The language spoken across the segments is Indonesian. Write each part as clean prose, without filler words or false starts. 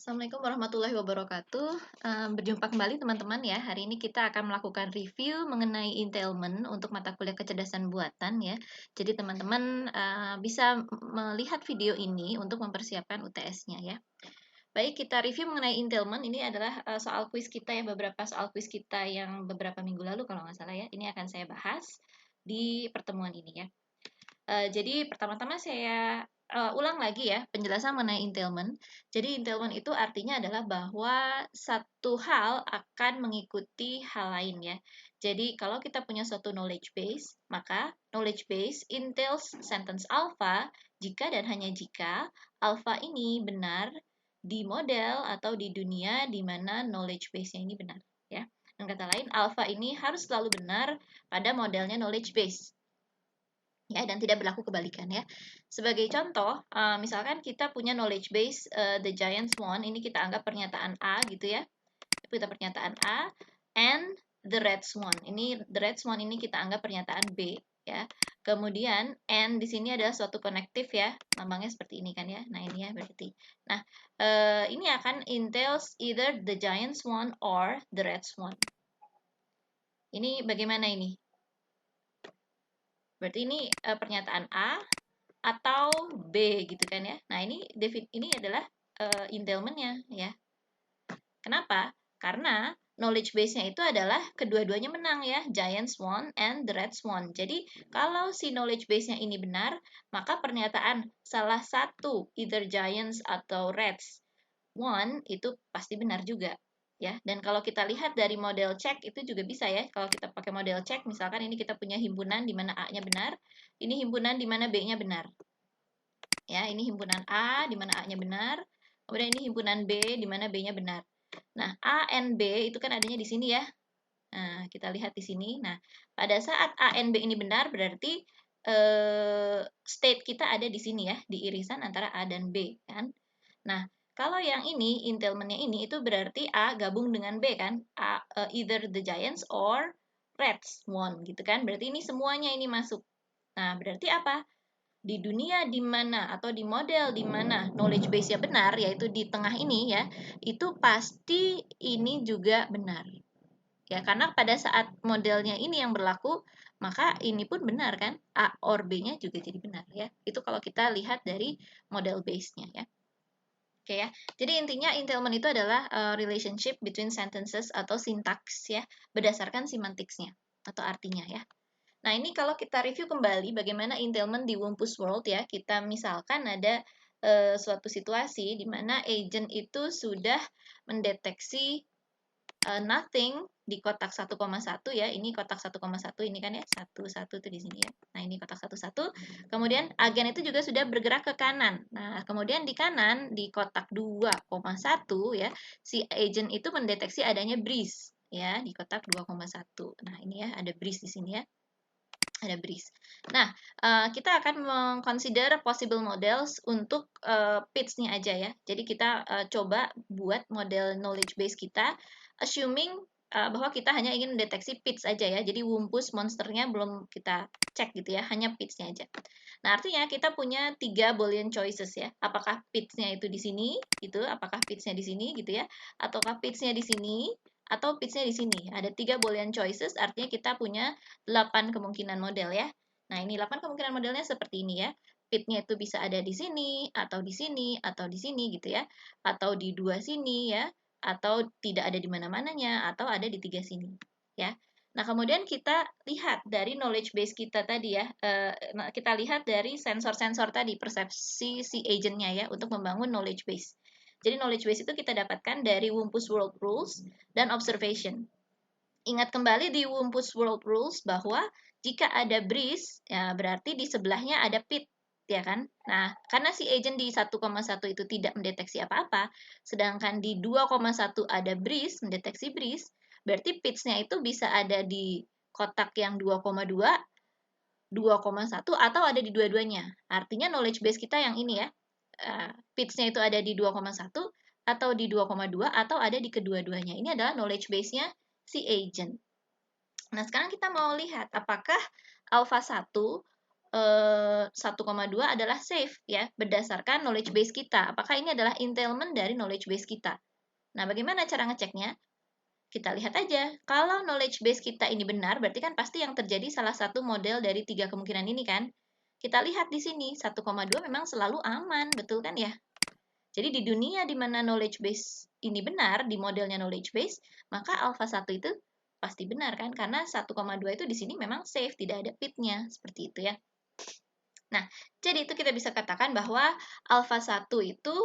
Assalamualaikum warahmatullahi wabarakatuh. Berjumpa kembali teman-teman ya. Hari ini kita akan melakukan review mengenai entailment untuk mata kuliah kecerdasan buatan ya. Jadi teman-teman bisa melihat video ini untuk mempersiapkan UTS-nya ya. Baik, kita review mengenai entailment. Ini adalah soal kuis kita ya, beberapa soal kuis kita yang beberapa minggu lalu kalau nggak salah ya. Ini akan saya bahas di pertemuan ini ya. Jadi pertama-tama saya ulang lagi ya penjelasan mengenai entailment. Jadi entailment itu artinya adalah bahwa satu hal akan mengikuti hal lain ya. Jadi kalau kita punya suatu knowledge base, maka knowledge base entails sentence alpha jika dan hanya jika alpha ini benar di model atau di dunia di mana knowledge base-nya ini benar ya. Dengan kata lain, alpha ini harus selalu benar pada modelnya knowledge base ya, dan tidak berlaku kebalikan ya. Sebagai contoh, misalkan kita punya knowledge base the giant swan, ini kita anggap pernyataan A gitu ya. Kita pernyataan A, and the red swan. Ini the red swan ini kita anggap pernyataan B ya. Kemudian and di sini adalah suatu konektif ya, lambangnya seperti ini kan ya. Nah ini ya berarti. Nah ini akan entails either the giant swan or the red swan. Ini bagaimana ini? Berarti ini pernyataan A atau B gitu kan ya. Nah, ini adalah entailment-nya ya. Kenapa? Karena knowledge base-nya itu adalah kedua-duanya menang ya, giant swan and the red swan. Jadi, kalau si knowledge base-nya ini benar, maka pernyataan salah satu either giants atau reds one itu pasti benar juga ya. Dan kalau kita lihat dari model check itu juga bisa ya. Kalau kita pakai model check, misalkan ini kita punya himpunan di mana A-nya benar, ini himpunan di mana B-nya benar. Ya, ini himpunan A di mana A-nya benar, kemudian ini himpunan B di mana B-nya benar. Nah, A and B itu kan adanya di sini ya. Nah, kita lihat di sini. Nah, pada saat A and B ini benar berarti state kita ada di sini ya, di irisan antara A dan B kan. Nah, kalau yang ini, entailment-nya ini, itu berarti A gabung dengan B kan? Either the Giants or Reds won gitu kan? Berarti ini semuanya ini masuk. Nah, berarti apa? Di dunia di mana atau di model di mana knowledge base-nya benar, yaitu di tengah ini ya, itu pasti ini juga benar. Ya, karena pada saat modelnya ini yang berlaku, maka ini pun benar kan? A or B-nya juga jadi benar ya. Itu kalau kita lihat dari model base-nya ya. Oke ya. Jadi intinya entailment itu adalah relationship between sentences atau syntax ya, berdasarkan semanticsnya atau artinya ya. Nah, ini kalau kita review kembali bagaimana entailment di Wumpus World ya, kita misalkan ada suatu situasi di mana agent itu sudah mendeteksi nothing di kotak 1,1 ya. Ini kotak 1,1 ini kan ya. 1 itu di sini ya. Nah, ini kotak 1,1. Kemudian agen itu juga sudah bergerak ke kanan. Nah, kemudian di kanan di kotak 2,1 ya, si agent itu mendeteksi adanya breeze ya di kotak 2,1. Nah, ini ya ada breeze di sini ya. Ada breeze. Nah, kita akan mengconsider possible models untuk pitch-nya aja ya. Jadi kita coba buat model knowledge base kita, assuming bahwa kita hanya ingin mendeteksi pitch aja ya. Jadi wumpus monsternya belum kita cek gitu ya, hanya pitch-nya aja. Nah, artinya kita punya 3 Boolean choices ya. Apakah pitch-nya itu di sini, gitu, apakah pitch-nya di sini gitu ya, ataukah pitch-nya di sini, atau pitch-nya di sini. Ada 3 Boolean choices, artinya kita punya 8 kemungkinan model ya. Nah, ini 8 kemungkinan modelnya seperti ini ya. Pitch-nya itu bisa ada di sini, atau di sini, atau di sini gitu ya. Atau di 2 sini ya, atau tidak ada di mana-mananya, atau ada di 3 sini ya. Nah, kemudian kita lihat dari knowledge base kita tadi ya. Kita lihat dari sensor-sensor tadi, persepsi si agent-nya ya, untuk membangun knowledge base. Jadi knowledge base itu kita dapatkan dari Wumpus World Rules dan observation. Ingat kembali di Wumpus World Rules bahwa jika ada breeze, ya berarti di sebelahnya ada pit, ya kan? Nah, karena si agent di 1,1 itu tidak mendeteksi apa-apa, sedangkan di 2,1 ada breeze, mendeteksi breeze, berarti pitch-nya itu bisa ada di kotak yang 2,2, 2,1, atau ada di dua-duanya. Artinya knowledge base kita yang ini ya, pitch-nya itu ada di 2,1 atau di 2,2 atau ada di kedua-duanya. Ini adalah knowledge base-nya si agent. Nah, sekarang kita mau lihat apakah alpha 1 1,2 adalah safe ya, berdasarkan knowledge base kita. Apakah ini adalah entailment dari knowledge base kita? Nah, bagaimana cara ngeceknya? Kita lihat aja. Kalau knowledge base kita ini benar, berarti kan pasti yang terjadi salah satu model dari 3 kemungkinan ini kan. Kita lihat di sini, 1,2 memang selalu aman, betul kan ya? Jadi di dunia di mana knowledge base ini benar, di modelnya knowledge base, maka alpha 1 itu pasti benar kan? Karena 1,2 itu di sini memang safe, tidak ada pitnya, seperti itu ya. Nah, jadi itu kita bisa katakan bahwa alpha 1 itu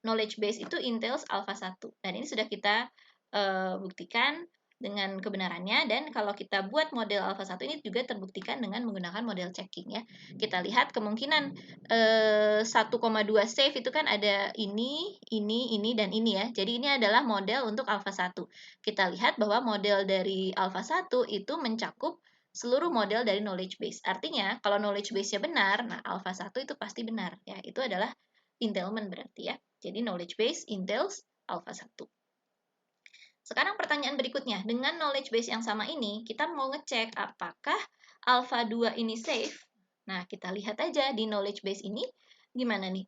knowledge base itu entails alpha 1. Dan ini sudah kita buktikan dengan kebenarannya, dan kalau kita buat model alpha 1 ini juga terbuktikan dengan menggunakan model checking ya. Kita lihat kemungkinan 1,2 safe itu kan ada ini, dan ini ya. Jadi ini adalah model untuk alpha 1. Kita lihat bahwa model dari alpha 1 itu mencakup seluruh model dari knowledge base. Artinya, kalau knowledge base-nya benar, nah alpha 1 itu pasti benar ya. Itu adalah entailment berarti ya. Jadi knowledge base entails alpha 1. Sekarang pertanyaan berikutnya, dengan knowledge base yang sama ini, kita mau ngecek apakah alpha 2 ini safe. Nah, kita lihat aja di knowledge base ini gimana nih.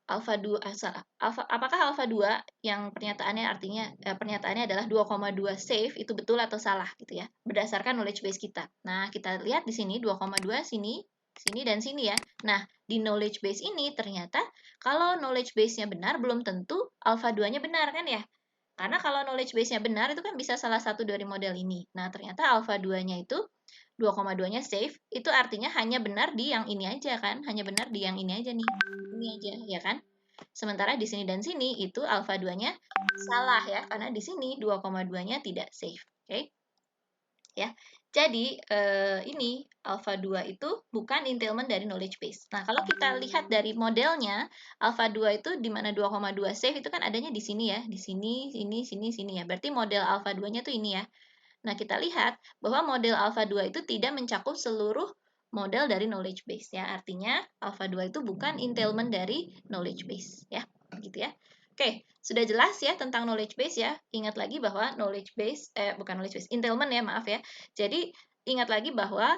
Apakah alpha 2 yang pernyataannya adalah 2,2 safe itu betul atau salah gitu ya, berdasarkan knowledge base kita. Nah, kita lihat di sini 2,2 sini, dan sini ya. Nah, di knowledge base ini ternyata kalau knowledge base-nya benar belum tentu alpha 2-nya benar kan ya. Karena kalau knowledge base-nya benar itu kan bisa salah satu dari model ini. Nah, ternyata alpha 2-nya itu 2,2-nya safe, itu artinya hanya benar di yang ini aja kan, hanya benar di yang ini aja nih, ini aja ya kan. Sementara di sini dan sini itu alpha 2-nya salah ya, karena di sini 2,2-nya tidak safe, oke? Ya, jadi ini alpha 2 itu bukan entailment dari knowledge base. Nah, kalau kita lihat dari modelnya, alpha 2 itu di mana 2,2 safe itu kan adanya di sini ya, di sini, sini ya. Berarti model alpha 2-nya tuh ini ya. Nah, kita lihat bahwa model alpha 2 itu tidak mencakup seluruh model dari knowledge base ya. Artinya alpha 2 itu bukan entailment dari knowledge base ya. Gitu ya. Oke, sudah jelas ya tentang knowledge base ya. Ingat lagi bahwa entailment ya, maaf ya. Jadi ingat lagi bahwa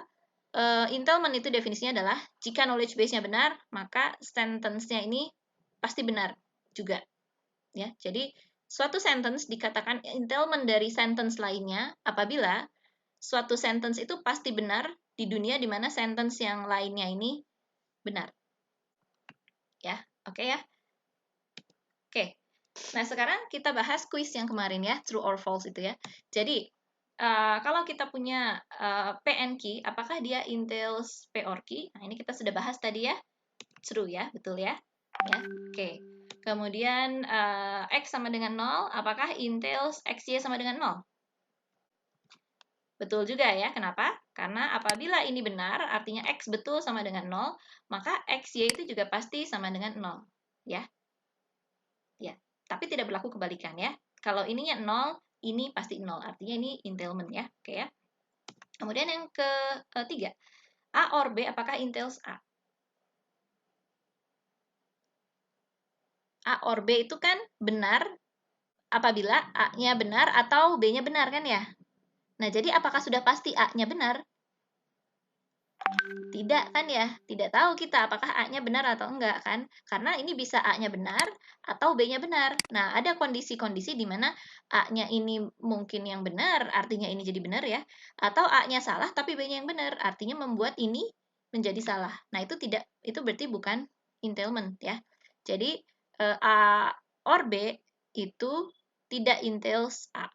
entailment itu definisinya adalah jika knowledge base-nya benar, maka sentence-nya ini pasti benar juga. Ya, jadi suatu sentence dikatakan entailment dari sentence lainnya apabila suatu sentence itu pasti benar di dunia di mana sentence yang lainnya ini benar. Ya, oke ya. Oke. Nah, sekarang kita bahas quiz yang kemarin ya, true or false itu ya. Jadi, kalau kita punya PN key, apakah dia entails P or key? Nah, ini kita sudah bahas tadi ya. True ya, betul ya. Ya, oke. Kemudian X sama dengan 0, apakah entails XY sama dengan 0? Betul juga ya, kenapa? Karena apabila ini benar, artinya X betul sama dengan 0, maka XY itu juga pasti sama dengan 0. Ya, ya. Tapi tidak berlaku kebalikan ya. Kalau ininya 0, ini pasti 0. Artinya ini entailment ya. Oke ya. Kemudian yang ketiga, A or B apakah entails A? A or B itu kan benar apabila A-nya benar atau B-nya benar kan ya? Nah, jadi apakah sudah pasti A-nya benar? Tidak kan ya? Tidak tahu kita apakah A-nya benar atau enggak kan? Karena ini bisa A-nya benar atau B-nya benar. Nah, ada kondisi-kondisi di mana A-nya ini mungkin yang benar, artinya ini jadi benar ya. Atau A-nya salah tapi B-nya yang benar, artinya membuat ini menjadi salah. Nah, itu berarti bukan entailment ya. Jadi A or B itu tidak entails A.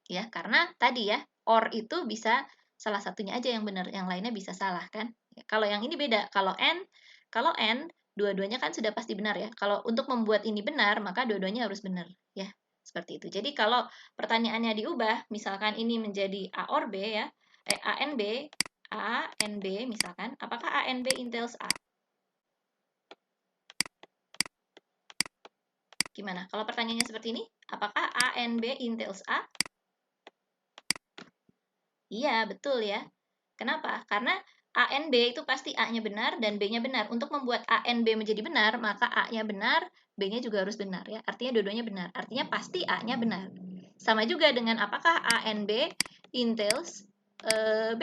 Ya, karena tadi ya, or itu bisa salah satunya aja yang benar, yang lainnya bisa salah kan. Kalau yang ini beda, kalau N dua-duanya kan sudah pasti benar ya. Kalau untuk membuat ini benar, maka dua-duanya harus benar ya. Seperti itu. Jadi kalau pertanyaannya diubah, misalkan ini menjadi A or B ya, A and B misalkan, apakah A and B entails A? Gimana? Kalau pertanyaannya seperti ini, apakah A and B entails A? Iya, betul ya. Kenapa? Karena A and B itu pasti A-nya benar dan B-nya benar. Untuk membuat A and B menjadi benar, maka A-nya benar, B-nya juga harus benar ya. Artinya dua-duanya benar. Artinya pasti A-nya benar. Sama juga dengan apakah A and B entails B?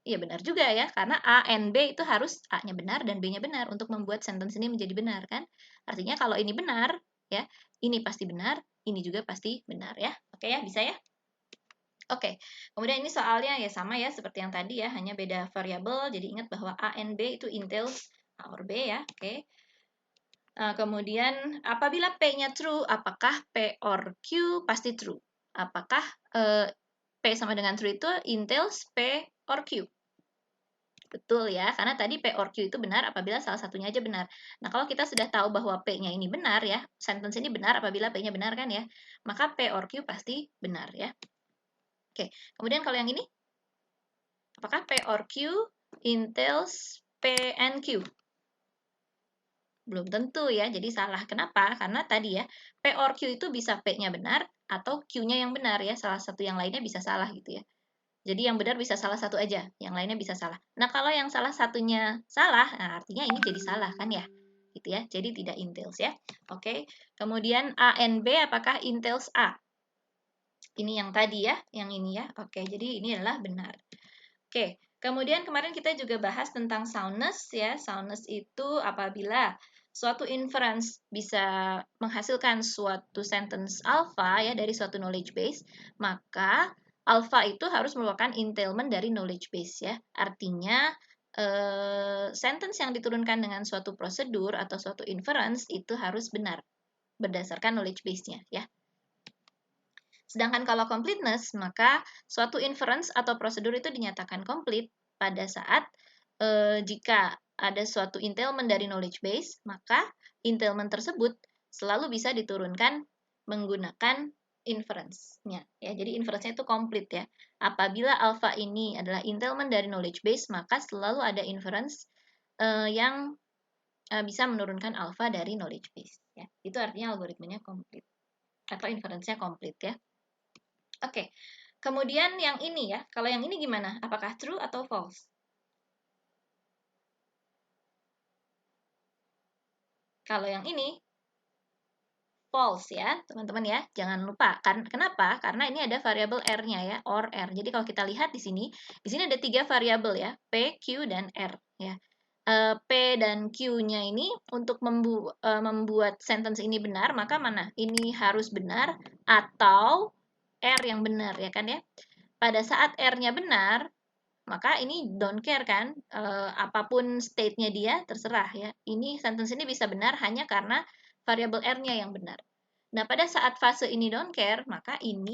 Iya benar juga ya, karena A and B itu harus A-nya benar dan B-nya benar untuk membuat sentence ini menjadi benar kan. Artinya kalau ini benar, ya, ini pasti benar, ini juga pasti benar ya. Oke ya, bisa ya? Oke, kemudian ini soalnya ya sama ya seperti yang tadi ya, hanya beda variabel. Jadi ingat bahwa A and B itu entails A or B ya. Oke. Nah, kemudian apabila P-nya true, apakah P or Q pasti true? Apakah P sama dengan true itu entails P or Q? Betul ya, karena tadi P or Q itu benar apabila salah satunya aja benar. Nah, kalau kita sudah tahu bahwa P-nya ini benar ya, sentence ini benar apabila P-nya benar kan ya, maka P or Q pasti benar ya. Oke, kemudian kalau yang ini, apakah P or Q entails P and Q? Belum tentu ya, jadi salah. Kenapa? Karena tadi ya, P or Q itu bisa P-nya benar atau Q-nya yang benar ya, salah satu yang lainnya bisa salah gitu ya. Jadi yang benar bisa salah satu aja, yang lainnya bisa salah. Nah, kalau yang salah satunya salah, nah artinya ini jadi salah kan ya? Gitu ya. Jadi tidak entails ya. Oke. Kemudian A and B apakah entails A? Ini yang tadi ya, yang ini ya. Oke, jadi ini adalah benar. Oke. Kemudian kemarin kita juga bahas tentang soundness ya. Soundness itu apabila suatu inference bisa menghasilkan suatu sentence alpha ya dari suatu knowledge base, maka alpha itu harus merupakan entailment dari knowledge base ya. Artinya sentence yang diturunkan dengan suatu prosedur atau suatu inference itu harus benar berdasarkan knowledge base-nya ya. Sedangkan kalau completeness, maka suatu inference atau prosedur itu dinyatakan complete pada saat jika ada suatu entailment dari knowledge base, maka entailment tersebut selalu bisa diturunkan menggunakan inference-nya. Ya, jadi inference-nya itu complete ya. Apabila alpha ini adalah entailment dari knowledge base, maka selalu ada inference yang bisa menurunkan alpha dari knowledge base. Ya, itu artinya algoritmenya complete atau inference-nya complete ya. Oke, kemudian yang ini ya, kalau yang ini gimana? Apakah true atau false? Kalau yang ini false ya, teman-teman ya. Jangan lupa. Kenapa? Karena ini ada variabel R-nya ya, or R. Jadi kalau kita lihat di sini ada 3 variabel ya, P, Q, dan R ya. P dan Q-nya ini untuk membuat sentence ini benar, maka mana? Ini harus benar atau R yang benar ya kan ya. Pada saat R-nya benar, maka ini don't care kan, apapun state-nya dia terserah ya. Ini sentence ini bisa benar hanya karena variabel R-nya yang benar. Nah, pada saat fase ini don't care, maka ini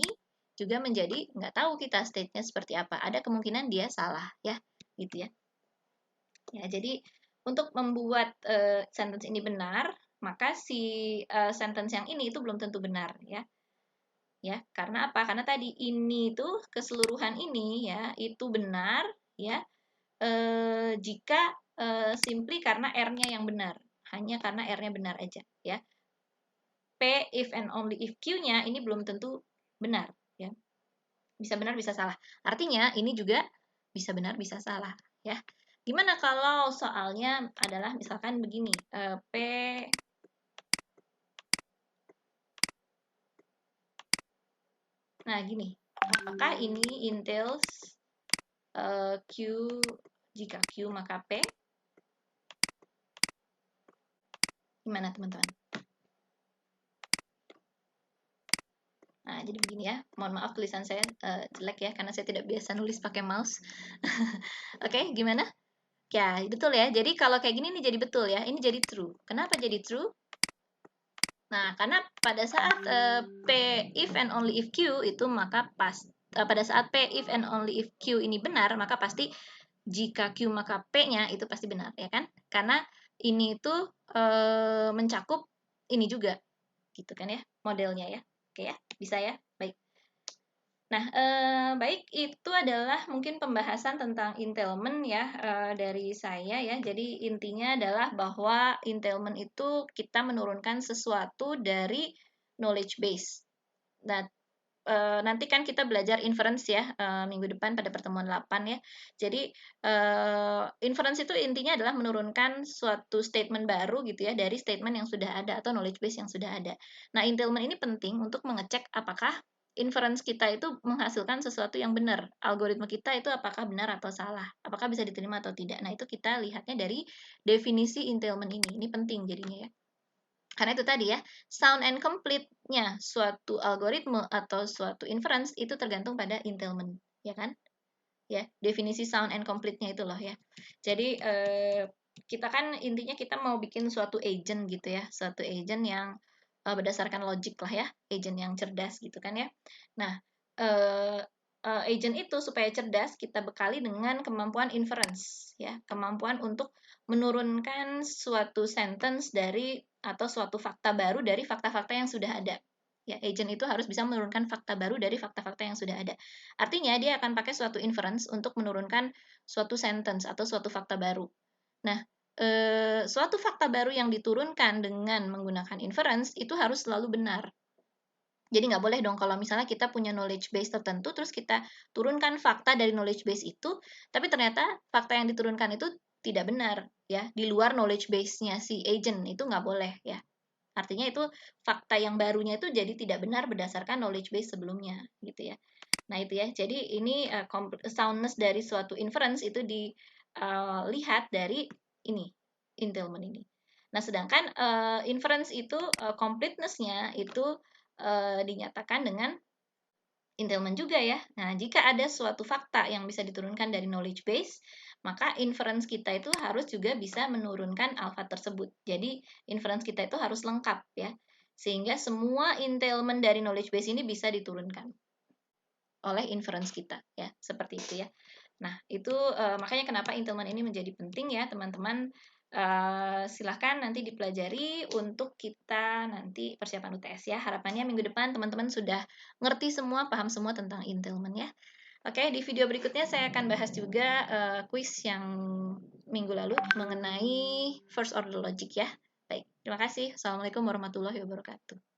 juga menjadi nggak tahu kita state-nya seperti apa. Ada kemungkinan dia salah ya, gitu ya. Ya, jadi untuk membuat sentence ini benar, maka si sentence yang ini itu belum tentu benar ya. Ya, karena apa? Karena tadi ini tuh keseluruhan ini ya itu benar ya jika simply karena R-nya yang benar. Hanya karena R-nya benar aja ya. P if and only if Q-nya ini belum tentu benar ya. Bisa benar bisa salah. Artinya ini juga bisa benar bisa salah ya. Gimana kalau soalnya adalah misalkan begini, P nah gini, apakah ini entails Q jika Q maka P? Gimana teman-teman? Nah, jadi begini ya. Mohon maaf tulisan saya jelek ya, karena saya tidak biasa nulis pakai mouse. Oke, gimana? Ya, betul ya. Jadi kalau kayak gini nih jadi betul ya. Ini jadi true. Kenapa jadi true? Nah, karena pada saat P if and only if Q itu maka pada saat P if and only if Q ini benar, maka pasti jika Q maka P-nya itu pasti benar ya kan? Karena ini itu mencakup ini juga. Gitu kan ya modelnya ya. Oke ya, bisa ya. Baik. Nah, baik itu adalah mungkin pembahasan tentang entailment ya dari saya ya. Jadi intinya adalah bahwa entailment itu kita menurunkan sesuatu dari knowledge base. Nah, nanti kan kita belajar inference ya minggu depan pada pertemuan 8 ya. Jadi inference itu intinya adalah menurunkan suatu statement baru gitu ya dari statement yang sudah ada atau knowledge base yang sudah ada. Nah, entailment ini penting untuk mengecek apakah inference kita itu menghasilkan sesuatu yang benar. Algoritma kita itu apakah benar atau salah, apakah bisa diterima atau tidak. Nah, itu kita lihatnya dari definisi entailment ini. Ini penting jadinya ya. Karena itu tadi ya, sound and complete-nya suatu algoritma atau suatu inference itu tergantung pada entailment, ya kan? Ya, definisi sound and complete-nya itu loh ya. Jadi kita kan intinya kita mau bikin suatu agent gitu ya, suatu agent yang berdasarkan logik lah ya, agent yang cerdas gitu kan ya. Nah, agent itu supaya cerdas kita bekali dengan kemampuan inference ya, kemampuan untuk menurunkan suatu sentence dari atau suatu fakta baru dari fakta-fakta yang sudah ada. Ya, agent itu harus bisa menurunkan fakta baru dari fakta-fakta yang sudah ada. Artinya dia akan pakai suatu inference untuk menurunkan suatu sentence atau suatu fakta baru. Nah, suatu fakta baru yang diturunkan dengan menggunakan inference itu harus selalu benar. Jadi nggak boleh dong kalau misalnya kita punya knowledge base tertentu, terus kita turunkan fakta dari knowledge base itu, tapi ternyata fakta yang diturunkan itu tidak benar, ya, di luar knowledge base-nya si agent, itu nggak boleh, ya. Artinya itu fakta yang barunya itu jadi tidak benar berdasarkan knowledge base sebelumnya, gitu ya. Nah, itu ya. Jadi ini soundness dari suatu inference itu dilihat dari ini, entailment ini. Nah, sedangkan inference itu completeness-nya itu dinyatakan dengan entailment juga ya. Nah, jika ada suatu fakta yang bisa diturunkan dari knowledge base, maka inference kita itu harus juga bisa menurunkan alpha tersebut. Jadi, inference kita itu harus lengkap ya. Sehingga semua entailment dari knowledge base ini bisa diturunkan oleh inference kita ya, seperti itu ya. Nah, itu makanya kenapa entailment ini menjadi penting ya, teman-teman. Silahkan nanti dipelajari untuk kita nanti persiapan UTS ya. Harapannya minggu depan teman-teman sudah ngerti semua, paham semua tentang entailment ya. Oke, di video berikutnya saya akan bahas juga kuis yang minggu lalu mengenai first order logic ya. Baik, terima kasih. Assalamualaikum warahmatullahi wabarakatuh.